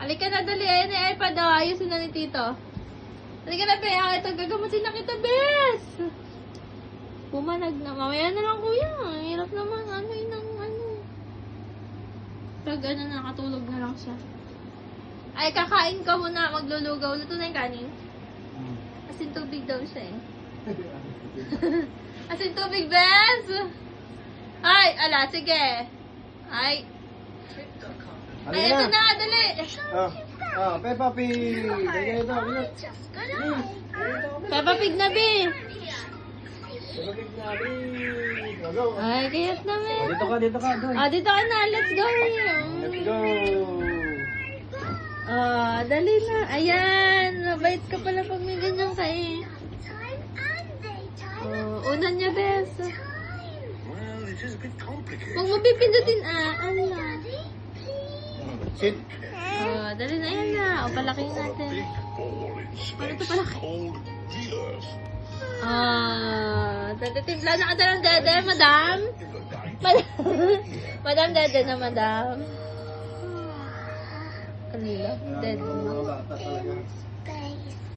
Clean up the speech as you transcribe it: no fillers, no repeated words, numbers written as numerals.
Halika na, dali. Ayan yung iPad, oh. Ayusin na ni Tito. Halika na, be. Ah, ito, gagamutin na kita, bes. Pumanag na. Mamaya na lang, kuya. Hirap naman. Ano yun ang ano. Pag ano, nakatulog na lang siya. Ay, kakain ka muna. Maglulugaw. Luto na yung kanin. Asin tubig daw siya, eh. Asin tubig, bes. Ay, ala, sige. Ay. Ay, ito na, dali. Peppa Pig. Ganito, Peppa Pig na, be. Peppa Pig na, go. Ay, kayat naman. Dito ka. Go. Dito ka na. Let's go. Let's go. Dali na. Ayan. Mabait ka pala pag may ganyan ka, eh. Unan niya, bes. Huwag mo pipindutin, ano. Sit. Dali na yan na. Palaking natin. Paano ito palaki? Tatimpla na ka ng dede, madam. Madam, dede na, madam. Kanila, dede. Wala talaga.